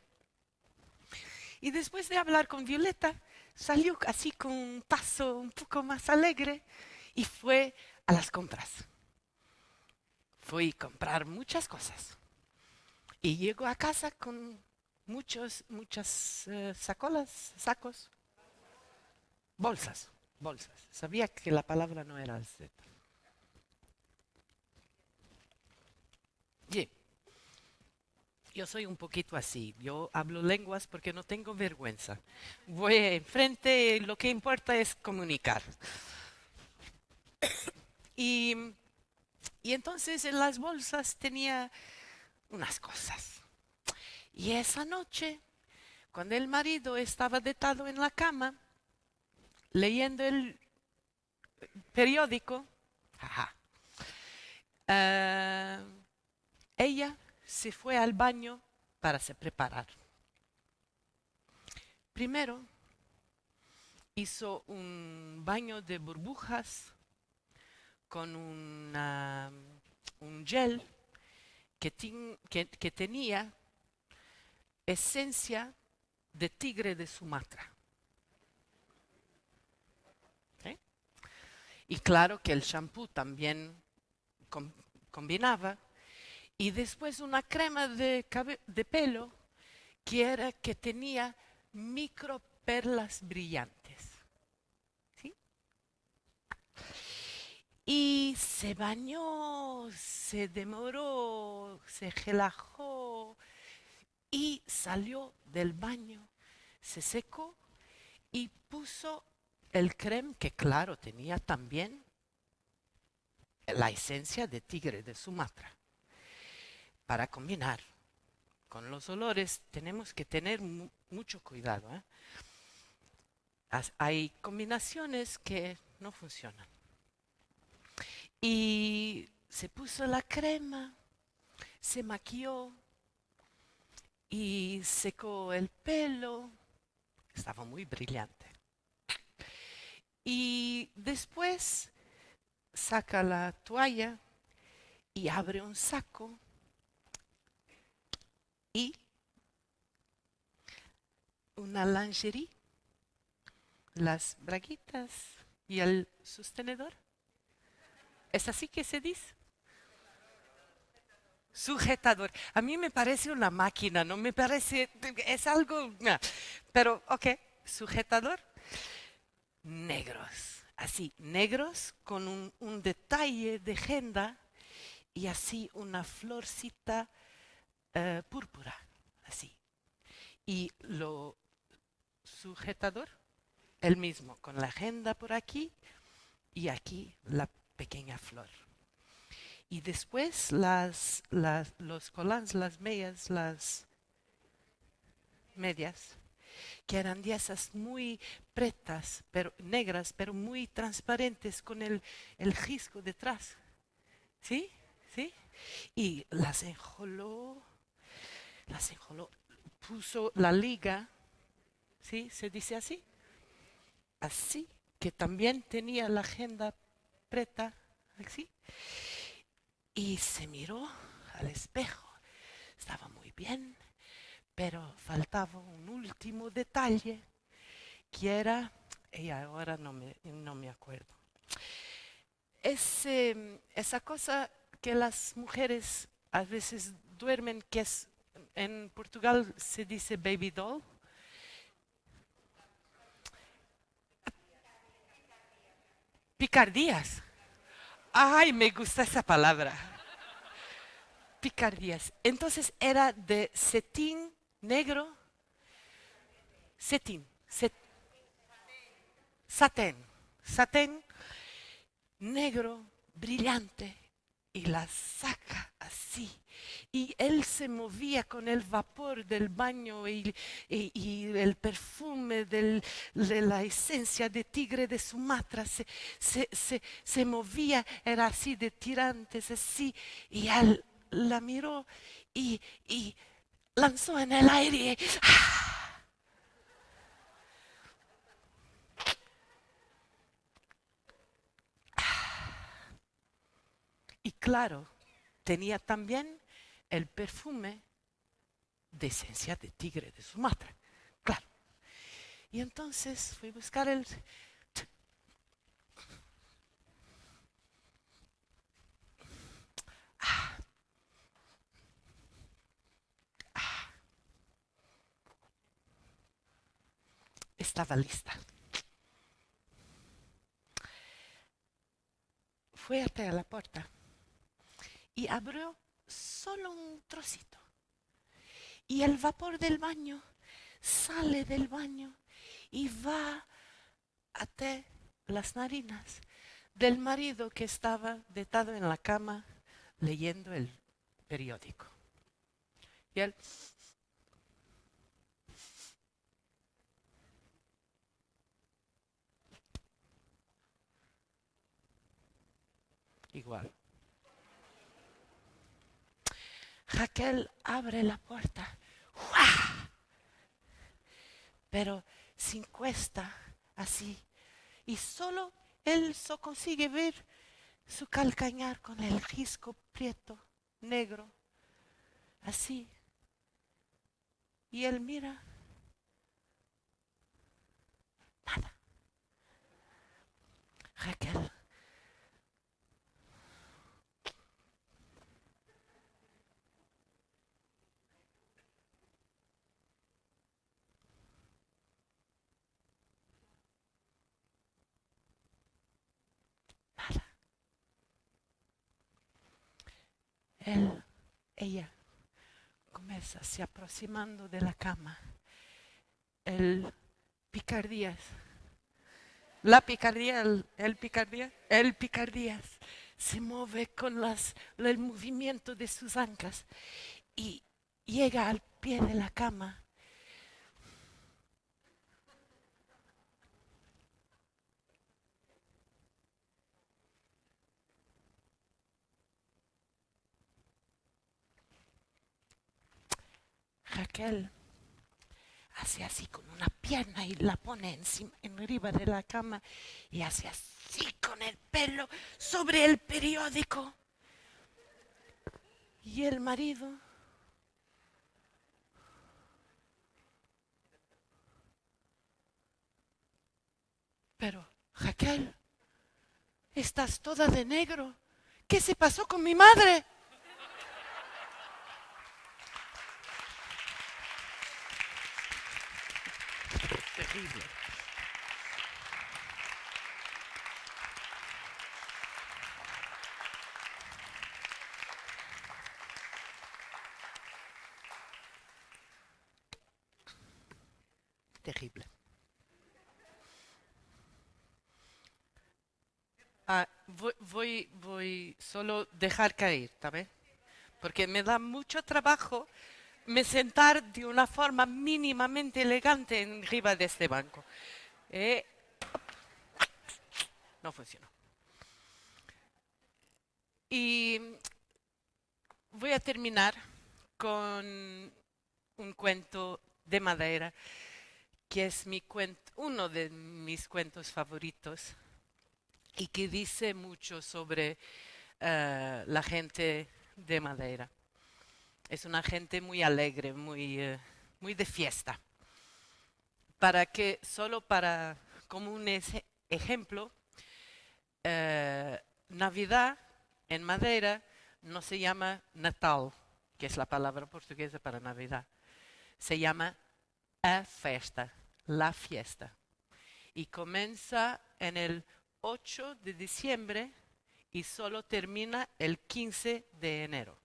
Y después de hablar con Violeta, salió así con un paso un poco más alegre y fue a las compras. Fue a comprar muchas cosas. Y llegó a casa con muchas sacos, bolsas. Sabía que la palabra no era Z. Bien, yo soy un poquito así. Yo hablo lenguas porque no tengo vergüenza. Voy enfrente, lo que importa es comunicar. Y, y entonces en las bolsas tenía unas cosas. Y esa noche, cuando el marido estaba deitado en la cama, leyendo el periódico, ajá, eh, ella se fue al baño para se preparar. Primero hizo un baño de burbujas con un gel que tenía esencia de tigre de Sumatra. ¿Sí? Y claro que el shampoo también combinaba. Y después una crema de pelo que tenía microperlas brillantes. ¿Sí? Y se bañó, se demoró, se relajó y salió del baño, se secó y puso el creme que claro tenía también la esencia de tigre de Sumatra. Para combinar con los olores tenemos que tener mucho cuidado. Hay combinaciones que no funcionan. Y se puso la crema, se maquilló y secó el pelo. Estaba muy brillante. Y después saca la toalla y abre un saco y una lingerie, las braguitas y el sostenedor. ¿Es así que se dice? Sujetador. A mí me parece una máquina, no me parece, es algo, pero ok, sujetador. Negros, así, negros con un detalle de agenda y así una florcita púrpura, así. Y lo sujetador, el mismo, con la agenda por aquí y aquí la pequeña flor. Y después los collants, las medias, que eran de esas muy pretas, pero negras, pero muy transparentes con el risco detrás. ¿Sí? ¿Sí? Y las enjoló, puso la liga, ¿sí? ¿Se dice así? Así, que también tenía la agenda preta, así. Y se miró al espejo. Estaba muy bien, pero faltaba un último detalle, que era, y ahora no me acuerdo. esa cosa que las mujeres a veces duermen, que es, en Portugal se dice baby doll. Picardías. Ay, me gusta esa palabra. Picardías. Entonces era de cetín negro, cetín, satén, satén negro, brillante, y la saca así. Y él se movía con el vapor del baño y el perfume de la esencia de tigre de Sumatra. Se movía, era así de tirantes, así. Y él la miró y lanzó en el aire. Y claro, tenía también el perfume de esencia de tigre de Sumatra. Claro. Y entonces fui a buscar el... Estaba lista. Fue hasta la puerta y abrió solo un trocito. Y el vapor del baño sale del baño y va hasta las narinas del marido que estaba deitado en la cama leyendo el periódico. Y él... igual. Raquel abre la puerta, ¡Uah! Pero sin cuesta, así. Y solo él consigue ver su calcañar con el risco prieto, negro, así. Y él mira, nada. Raquel. Nada. Ella comienza se aproximando de la cama. El picardías. La picardía, el picardías se mueve con el movimiento de sus ancas y llega al pie de la cama. Raquel hace así con una pierna y la pone encima, arriba de la cama y hace así con el pelo sobre el periódico. Y el marido pero Raquel, estás toda de negro. ¿Qué se pasó con mi madre? Terrible. Terrible. Voy solo dejar caer, ¿sabes? Porque me da mucho trabajo me sentar de una forma mínimamente elegante arriba de este banco. No funcionó. Y voy a terminar con un cuento de madera, que es uno de mis cuentos favoritos y que dice mucho sobre la gente de madera. Es una gente muy alegre, muy de fiesta. Solo como un ejemplo, Navidad en Madeira no se llama Natal, que es la palabra portuguesa para Navidad. Se llama a festa, la fiesta. Y comienza en el 8 de diciembre y solo termina el 15 de enero.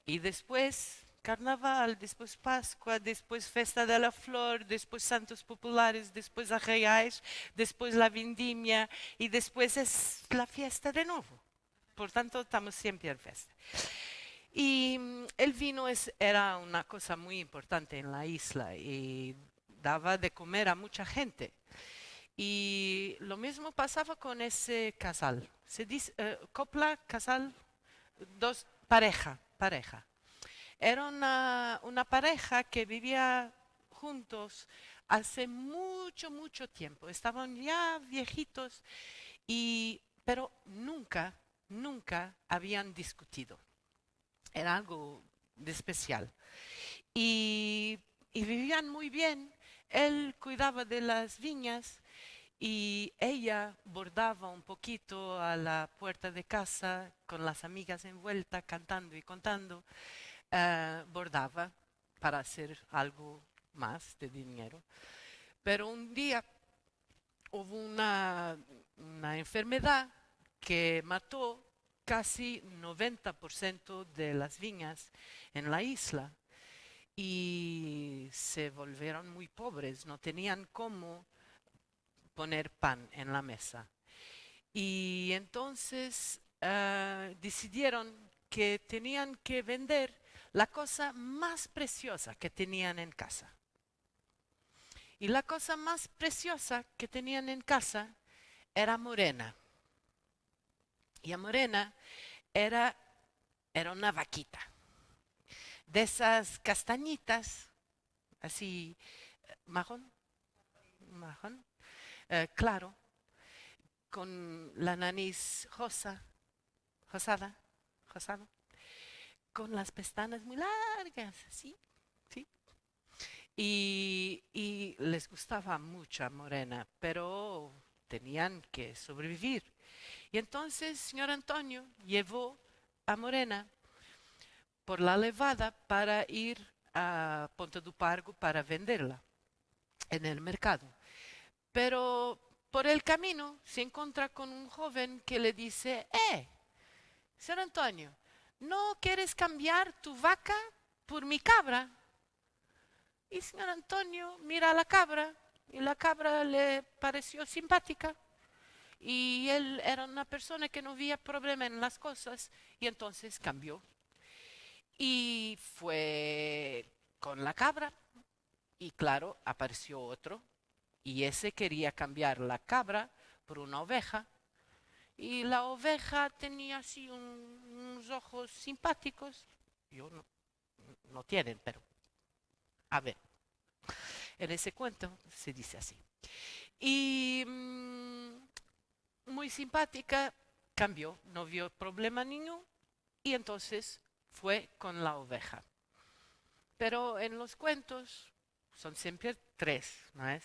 Y después Carnaval, después Pascua, después Festa de la Flor, después Santos Populares, después Arraiais, después la Vendimia y después es la fiesta de nuevo. Por tanto, estamos siempre en fiesta. Y el vino era una cosa muy importante en la isla y daba de comer a mucha gente. Y lo mismo pasaba con ese casal. Se dice copla, casal, dos, pareja. Era una pareja que vivía juntos hace mucho, mucho tiempo. Estaban ya viejitos, pero nunca habían discutido. Era algo de especial. Y vivían muy bien. Él cuidaba de las viñas y ella bordaba un poquito a la puerta de casa con las amigas envueltas, cantando y contando. Bordaba para hacer algo más de dinero. Pero un día hubo una enfermedad que mató casi 90% de las viñas en la isla y se volvieron muy pobres, no tenían cómo poner pan en la mesa. Y entonces decidieron que tenían que vender la cosa más preciosa que tenían en casa. Y la cosa más preciosa que tenían en casa era Morena. Y a Morena era una vaquita. De esas castañitas, así, marrón, claro, con la nariz rosada, con las pestañas muy largas, ¿sí? ¿Sí? Y les gustaba mucho a Morena, pero tenían que sobrevivir. Y entonces, señor Antonio llevó a Morena por la levada para ir a Ponta do Pargo para venderla en el mercado. Pero por el camino se encuentra con un joven que le dice, señor Antonio, ¿no quieres cambiar tu vaca por mi cabra? Y señor Antonio mira a la cabra y la cabra le pareció simpática y él era una persona que no veía problema en las cosas y entonces cambió. Y fue con la cabra y claro, apareció otro y ese quería cambiar la cabra por una oveja y la oveja tenía así unos ojos simpáticos. Yo no tienen, pero a ver, en ese cuento se dice así. Y muy simpática, cambió, no vio problema ninguno y entonces fue con la oveja. Pero en los cuentos son siempre tres, ¿no es?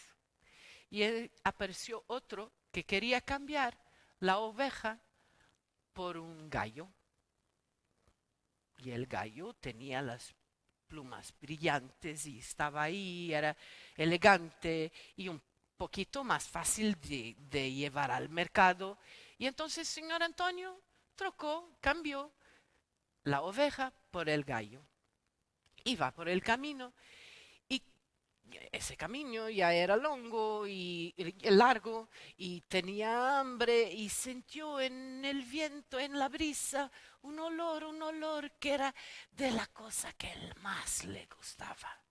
Y apareció otro que quería cambiar la oveja por un gallo. Y el gallo tenía las plumas brillantes y estaba ahí, era elegante y un poquito más fácil de llevar al mercado. Y entonces, señor Antonio cambió la oveja por el gallo. Iba por el camino y ese camino ya era largo y tenía hambre y sintió en el viento, en la brisa, un olor que era de la cosa que él más le gustaba,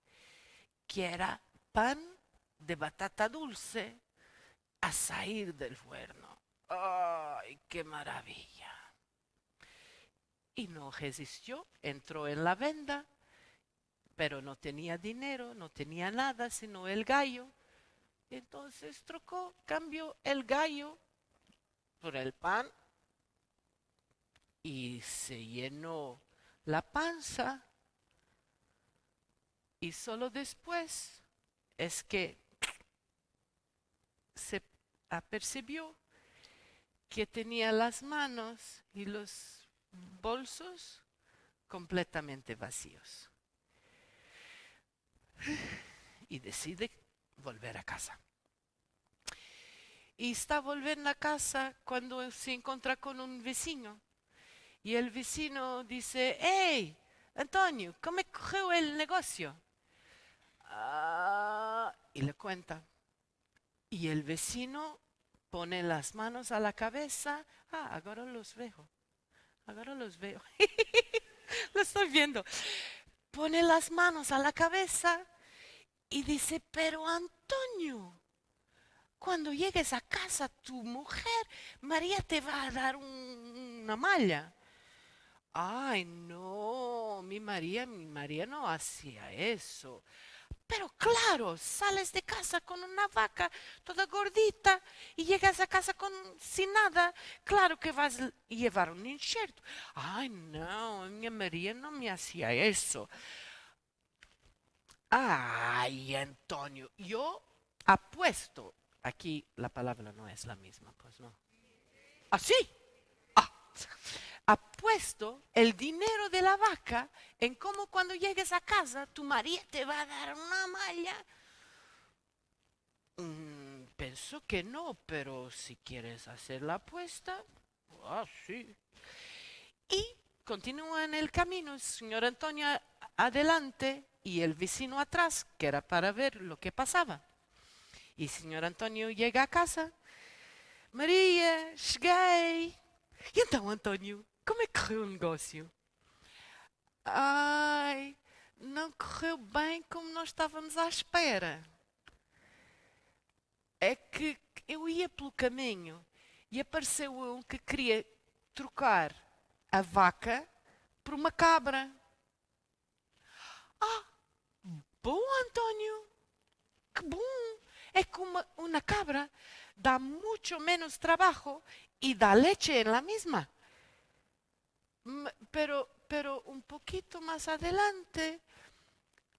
que era pan de batata dulce a salir del horno. ¡Ay, qué maravilla! Y no resistió, entró en la venda, pero no tenía dinero, no tenía nada, sino el gallo. Entonces cambió el gallo por el pan y se llenó la panza y solo después es que se apercibió que tenía las manos y los bolsos completamente vacíos. Y decide volver a casa. Y está volviendo a casa cuando se encuentra con un vecino. Y el vecino dice, hey, Antonio, ¿cómo cogió el negocio? Y le cuenta. Y el vecino pone las manos a la cabeza. Ahora los veo. Ahora los veo. Lo estoy viendo. Pone las manos a la cabeza y dice, pero Antonio, cuando llegues a casa, tu mujer, María, te va a dar una malla. Ay, no, mi María no hacía eso. Pero claro, sales de casa con una vaca toda gordita y llegas a casa sin nada. Claro que vas a llevar un enxerto. Ay, no, mi María no me hacía eso. Ay, Antonio, yo apuesto. Aquí la palabra no es la misma, pues no. ¿Ah, sí? Apuesto el dinero de la vaca en cómo cuando llegues a casa tu María te va a dar una malla. Pienso que no, pero si quieres hacer la apuesta, sí. Y continúa en el camino, el señor Antonio adelante y el vecino atrás, que era para ver lo que pasaba. Y el señor Antonio llega a casa. Maria, cheguei. E então, António, como é que correu o negócio? Ai, não correu bem como nós estávamos à espera. É que eu ia pelo caminho e apareceu um que queria trocar a vaca por uma cabra. Bom, António, que bom. É que uma cabra da mucho menos trabajo y da leche en la misma. Pero un poquito más adelante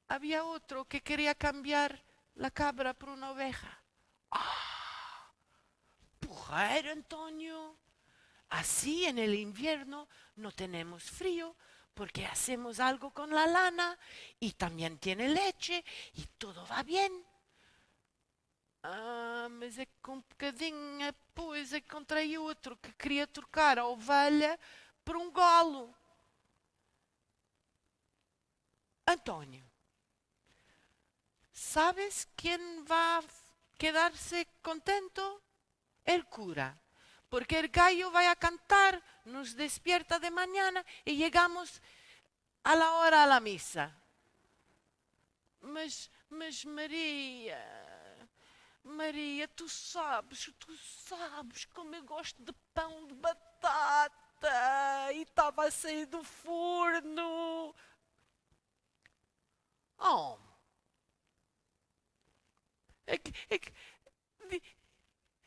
había otro que quería cambiar la cabra por una oveja. Porreiro, Antonio. Así en el invierno no tenemos frío porque hacemos algo con la lana y también tiene leche y todo va bien. Mas é que um bocadinho depois encontrei outro que queria trocar a ovelha por um galo. António, ¿sabes quién va a quedarse contento? El cura. Porque el gallo va a cantar, nos despierta de mañana y llegamos a la hora a la misa. Mas Maria, tu sabes como eu gosto de pão de batata e estava a sair do forno.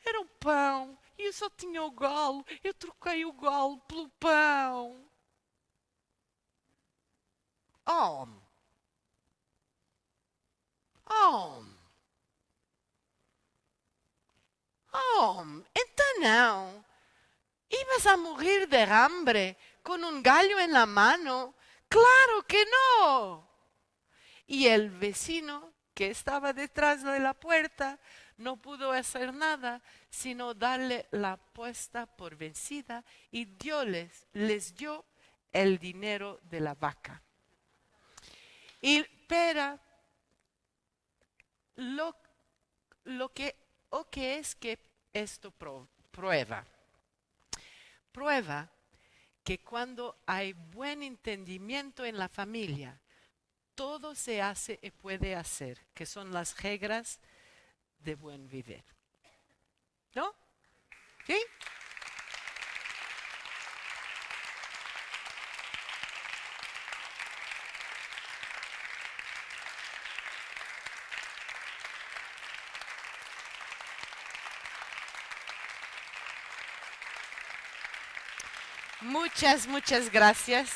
Era o pão e eu só tinha o galo. Eu troquei o galo pelo pão. Então não. ¿Ibas a morir de hambre con un gallo en la mano? ¡Claro que no! Y el vecino que estaba detrás de la puerta no pudo hacer nada sino darle la apuesta por vencida y les dio el dinero de la vaca. Y pero lo que es que esto prueba que cuando hay buen entendimiento en la familia, todo se hace y puede hacer, que son las reglas de buen vivir. ¿No? ¿Sí? Muchas gracias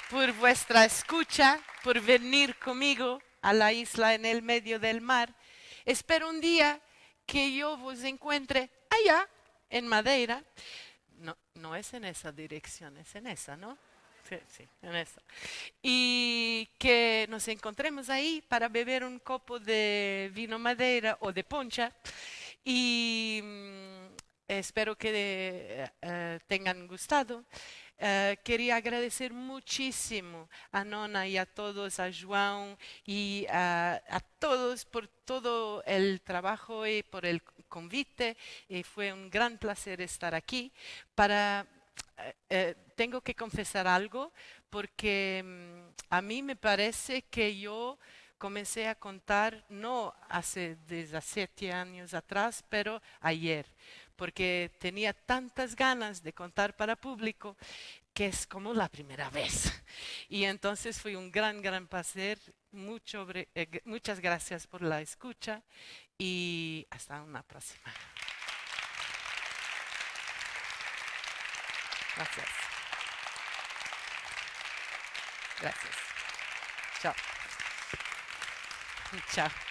por vuestra escucha, por venir conmigo a la isla en el medio del mar. Espero un día que yo os encuentre allá en Madeira. No, no es en esa dirección, es en esa, ¿no? Sí, sí, en esa. Y que nos encontremos ahí para beber un copo de vino Madeira o de poncha. Y espero que tengan gustado. Quería agradecer muchísimo a Nona y a todos, a João y a todos por todo el trabajo y por el convite. Y fue un gran placer estar aquí. Tengo que confesar algo porque a mí me parece que yo comencé a contar no hace 17 años atrás, pero ayer, porque tenía tantas ganas de contar para público que es como la primera vez. Y entonces fue un gran, gran placer. Muchas gracias por la escucha y hasta una próxima. Gracias. Gracias. Chao. Chao.